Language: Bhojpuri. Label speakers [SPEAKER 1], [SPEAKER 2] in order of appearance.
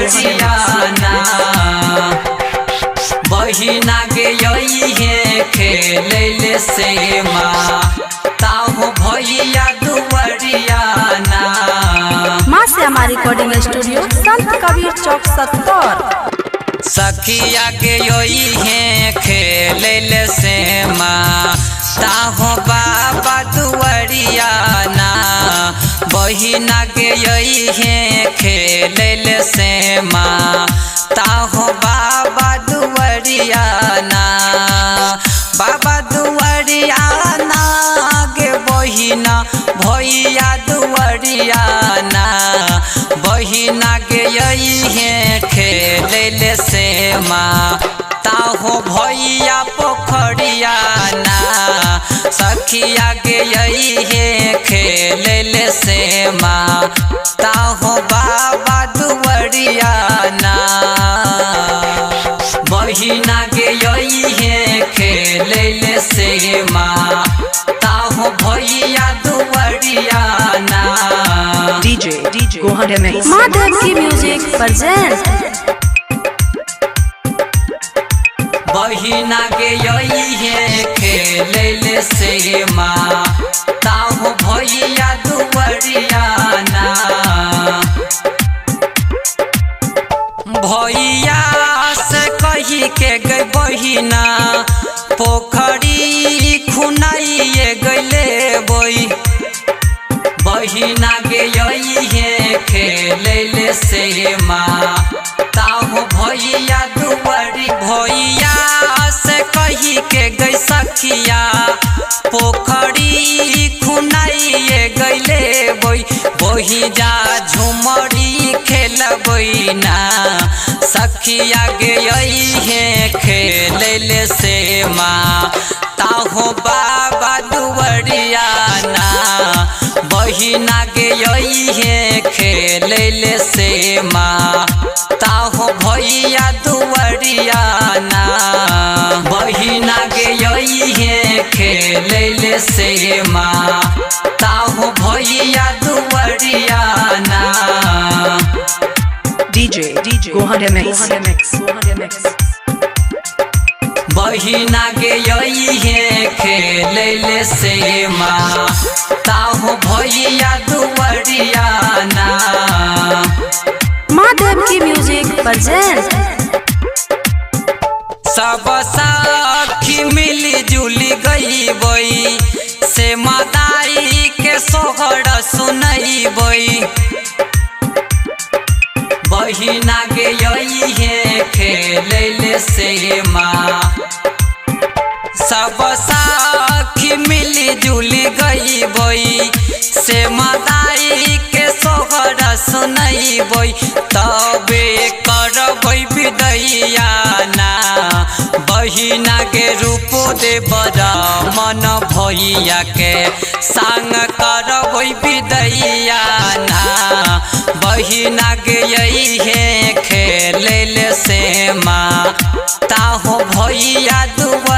[SPEAKER 1] दुवरियाना बहिना गे यही है खेले से माँ ताहो भैया दुवरियाना।
[SPEAKER 2] माँ से हमारी रिकॉर्डिंग स्टूडियो संत कबीर चौक 70।
[SPEAKER 1] सखिया के यही है खेले से माँ ताहो बाबा दुवरियाना बहिना के यही है खेले से माँ ताहो बाबा दुवरियाना। बाबा दुवरियाना गे बहिना भैया दुवरियाना बहिना के यही है खेले से माँ ताहो भैया पोखरियाना। सखिया के यही है खेले से माँ ताहो बाबा दुवरियाना बहिना के यही है खेले से माँ ताहो भैया दुवरियाना।
[SPEAKER 3] DJ Gohan MX
[SPEAKER 2] महादेव की म्यूजिक प्रेजेंट।
[SPEAKER 1] बहिना के यही है खेले से माँ ताहो भैया दुवरियाना। भैया से कही के गई बहिना पोखरी खुनाइए गईले बोई बहिना के यही है खेले से माँ ताहो भैया दुवरी। भैया से कही के गई सखिया पोखरी खुनाइए गईले बोई बही जा झुमरी खेलबई ना। सखिया गे यही है खेले से माँ ताहो बाबा दुवरियाना बहिना गे यही है खेले से माँ ताहो भैया दुवरियाना। बहिना गे यही है खेले से माँ ताहो भैया दुवरियाना।
[SPEAKER 3] DJ Gohan MX
[SPEAKER 1] बहिना गे यही है खेले से माँ ताहो भैया दुवरियाना।
[SPEAKER 2] महादेव की म्यूजिक प्रेजेंट।
[SPEAKER 1] सब सखी मिली जुली गई बई से माताई के सोहर सुनई बई बहिना गे यही है खेले से माँ। सब सखी मिली जुली गई बई से माताई के सोहर सुनई बई तबे करबई विदैयाना। बहिना के रूप दे बड़ा मन भैया के संग करबई विदैयाना। बहिना के यही है खेले से माँ ताहो भैया दुवरियाना।